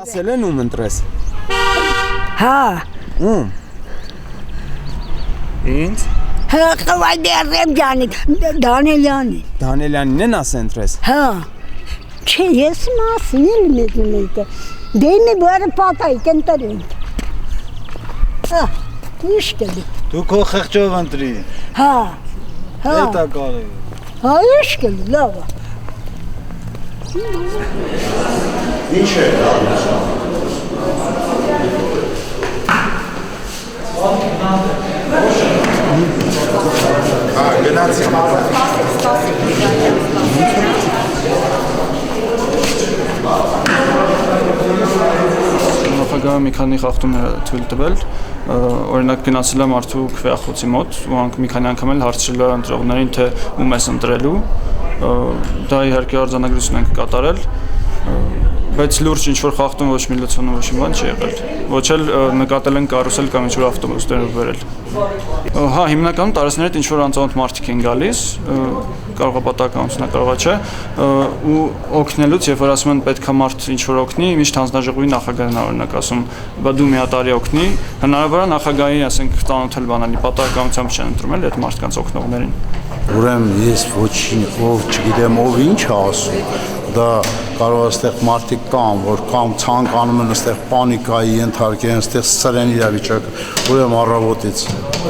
Ասել են ում ընտրես։ Հա։ Ում։ Ինձ։ Հա, Խավարդիարեմ ջանի, Դանելյանի։ Դանելյանին են ասել ընտրես։ Հա։ Չէ, ես մասին եմ մեկ։ Դեմի բարը պատայք ընտրենք։ Հա, ինչ կլի։ Դու քո խղճով ընտրի։ Հա։ Հա։ Դա կարևոր։ Հա, ինչ կլի, լավ է։ Ինչ է դա։ Գնացի։ Նախագահը մի քանի խախտումներ թույլ տվել, օրինակ գնացել եմ արդու քվեախոցի մոտ ու մի քանի անգամ էլ հարցրել է ընտրողներին, թե ում ես ընտրելու, դա իհարկե արձանագրություն ենք կատարել, բայց լուրջ ինչ-որ խախտում ոչ մի լուծում ոչ մի բան չի եղել, ոչ էլ նկատել են կարուսել կամ ինչ-որ ավտոբուսներ բերել։ Հա, հիմնականում տարածքներդ ինչ-որ անծանոթ մարդիկ են գալիս, կարող է պատահականություն, կարող է չէ, ու օգնելուց, երբ որ ասում են պետք է մարդ ինչ-որ օգնի, միշտ հանձնաժողովի նախագահն է օրինակ ասում, բա դու մի հատարի օգնի, հնարավոր է նախագահի, ասենք, ծանոթել բանալի պատահականությամբ չեն ընտրում էլ այդ մարդկանց օգնողներին։ Ուրեմն ես ոչինչ ով չգիտեմ ով ինչ է ասում, դա կարող է այստեղ մարդիկ կան, որ կամ ցանկանում են այստեղ պանիկայի ենթարկեն, այստեղ սրեն իրավիճակը, ուրեմն առավոտից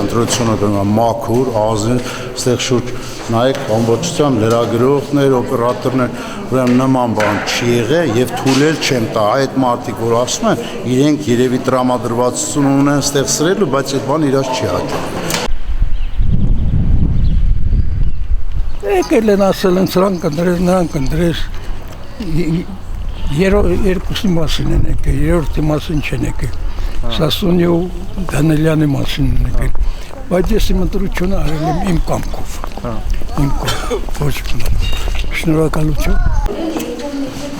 ընտրությունը գնում է մաքուր, ազնիվ, այստեղ շուրջ նայեք ամբողջությամբ լրագրողներ, օպերատորներ, ուրեմն նման բան չի եղել եւ թույլ չեմ տա այդ մարդիկ, որ ասում են, իրենք երևի տրամադրվածություն ունեն այստեղ սրելու, բայց այդ բան իրաց չի հաջող։ Եկել են ասել են սրանք ընտրես, նրանք ընտրես, երկուսի մասին են եկել, երրորդի մասին չեն եկել, Սասունի ու Դանելյանի մասին են եկել, բայց ես իմ ընտրությունը արել եմ իմ կամքով, ոչ բնավ, շնորհակալություն։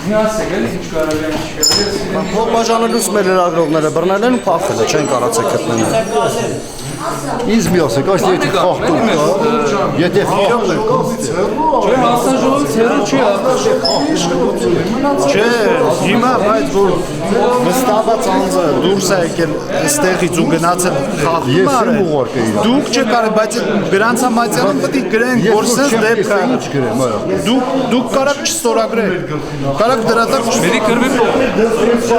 Միացեք էլ ինչ կարելի է ինչ կարելի է։ Փող բաժանելուց մեր լրագրողները բռնել են ու փախել է, չեն կարացել գտնել։ Ինձ մի ասեք, այս եթե խախտում կա, եթե խախտում է, Չէ, հանձնաժողովից հեռու չի չէ, հիմա բայց որ վստահված անձը դուրս է եկել այստեղից ու գնացել խախտում արել, դուք չկարեք, բայց գրանցամատյանը պետք է գրենք, որ սենց դեպք է, ինչ գրեմ, դուք կարաք չստորագրեք, կարաք դրատակ Մերի կրվի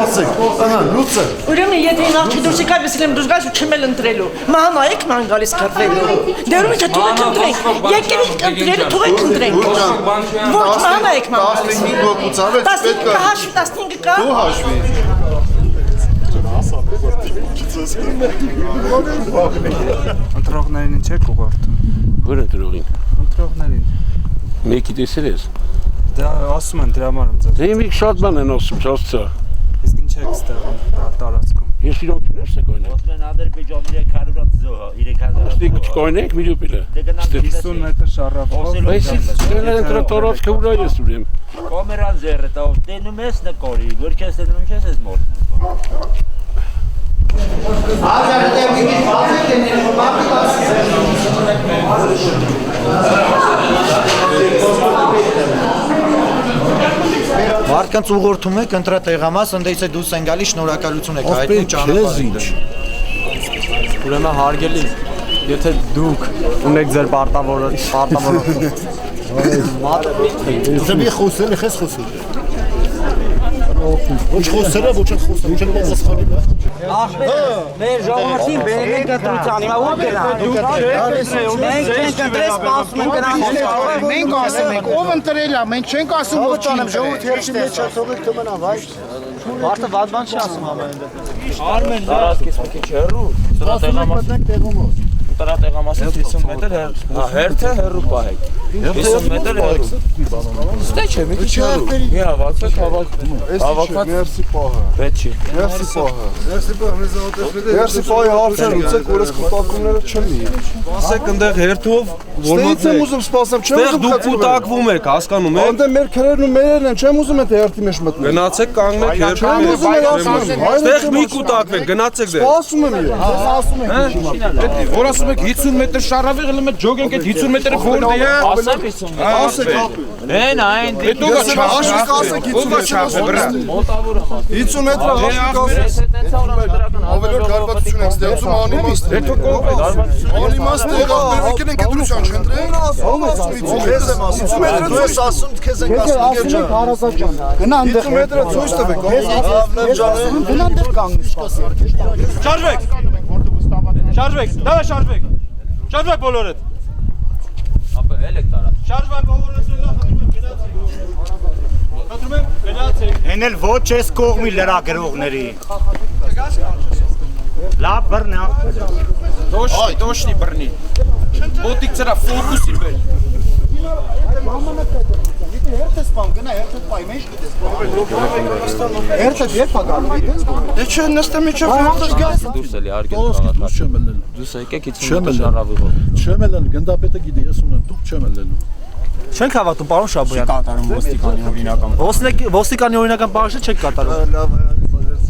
ասեք, ահա, լուծը։ Ուրեմն եթե նախ դուրս եկավ, ես եմ դուրս գալիս ու չեմ էլ ընտրելու։ Նայեք ման գալիս կրվելու։ Դերում ինչ թողեք ընտրենք։ Եկեք ընտրելու, թողեք ընտրենք։ Ոչ, նայեք ման։ 15 հոգուց ավետ պետք է հաշվի 15 կա։ դու հաշվի։ Ընտրողներին ինչ եք ուղղորդում։ Ո՞ր ընտրողին։ Ընտրողներին։ Մեկի տեսել ես։ Դա ասում են դրա համար եմ ձեզ։ Դե մի շատ բան են ասում, չասցա։ Իսկ ինչ եք ստեղում տարածքում։ Ես իրոք չունես է կոյնեք։ Ոսմեն Ադրբեջանի 300 զոհ, 3000 Ստիկ չկոյնեք մի դուպիլը։ 50 մետր շարավով։ Բայց դրանք ընտրատորած կուրա ես ուրեմ։ Կոմերան զերը տավ, տենում ես նկորի, որ քեզ տենում ես ես մոտ։ Մարդկանց ուղղորդում եք ընտրատեղամաս, ընդդեից է դուրս են գալիս շնորհակալություն եք հայտնում ճանապարհին։ Ուրեմն հարգելի, եթե դուք ունեք ձեր պարտավորություն։ Դու խոսել ես խոսել։ Ոչ խոսելը, ոչ խոսելը, չեն պատասխանի բա։ Մեր ժողովրդին բերենք ընտրության, հիմա ո՞ւր գնանք։ Մենք չենք ընտրել, սպասում ենք գնանք։ Մենք ասում ենք, ով ընտրել է, մենք չենք ասում ոչ անեմ, ժողովուրդի հերթի մեջ թողեք թողնա, վայ։ Մարդը վատ բան չի ասում ամեն դեպքում։ Արմեն, տարածքից մի քիչ հեռու, տրատեղամասից 50 մետր հեռու։ Հերթը հեռու պահեք։ 50 մետր հեռու։ Ստե չէ, մի քիչ հեռու։ Մի հավաքվեք, հավաքված Մերսի պահը։ պետք չի։ Մերսի պահը։ Մերսի պահի հարցեր լուծեք, որ այս կուտակումները չլինի։ Ասեք այնտեղ հերթով որ Ստեից եմ ուզում սպասեմ, չեմ ուզում դուք կուտակվում եք, հասկանում եք։ Անդե մեր քրերն ու մերերն են, չեմ ուզում այդ հերթի մեջ մտնել։ Գնացեք կանգնեք Չեմ ուզում ասում։ Այստեղ մի կուտակվեք, գնացեք դեր։ Ասում եմ ես։ Ասում եմ։ Որ ասում եք 50 մետր շարավի գլեմ է ջոգ ենք այդ 50 մետրը որտե է։ Ասեք 50 մետր։ Են այն Հետո գա Աշխիկ ասեք 50 մետր։ մոտավորը մաս։ 50 մետր աշխիկ ասեք։ Ավելորդ հարվածություն եք ստեղծում անիմաստ։ Հետո կողմ Անիմաստ եղավ բերվեկել ենք դրության չընտրենք։ Ո՞վ ասում 50 մետր։ 50 մետրը ցույց ասում քեզ ենք ասում գեր ջան։ Գնա այնտեղ 50 մետրը ցույց տվեք։ Լավ ջան։ գնա այնտեղ կանգնես։ Շարժվեք։ Շարժվեք, դավա շարժվեք։ Շարժվեք բոլորդ։ Ապա էլ եք տարած։ Շարժվեք բոլորդ, խնդրում եմ, գնացեք։ Են էլ ոչ ես կողմի լրագրողների։ Լավ բռնա։ Դոշնի բռնի։ Ոտիկ ծրա ֆոկուսի բեր։ Երբ չէ նստեմ իջավ հերթս գաս։ Դուրս էլի արգել քաղաք։ Չեմ ելնելու։ Դուրս եկեք 50 մետր շարավիղով։ Չեմ ելնելու, գնդապետը գիտի, ես ունեմ, դուք չեմ ելնելու։ Չենք հավատում, պարոն Շաբոյան։ Կատարում ոստիկանի օրինական։ Ոստիկանի օրինական բաժնը չեք կատարում։ Լավ,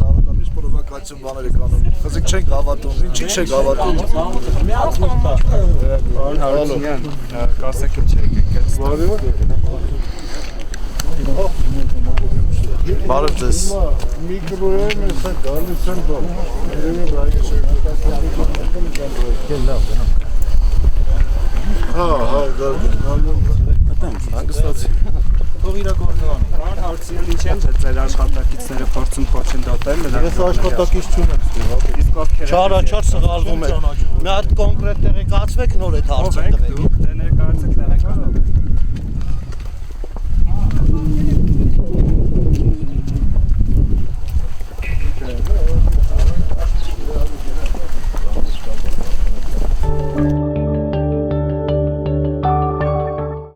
սարատամիշ պրովոկացիոն բաներ եք անում։ Խզիկ չենք հավատում, ինչի չեք հավատում։ Կասեք ինչ եկեք։ Բարև ձեզ։ Միկրոյեմ էսա գալիս եմ դու։ Հա, հանգստացի։ Թող իր գործողանի։ Պարոն հարցին ինչ են ձեր աշխատակիցները փորձում խոչընդոտել նրանց։ Ես աշխատակից չունեմ ստեղ։ Իսկ ովքեր Չարա չար սղալվում է։ Մի հատ կոնկրետ տեղեկացվեք նոր այդ հարցը տվեք։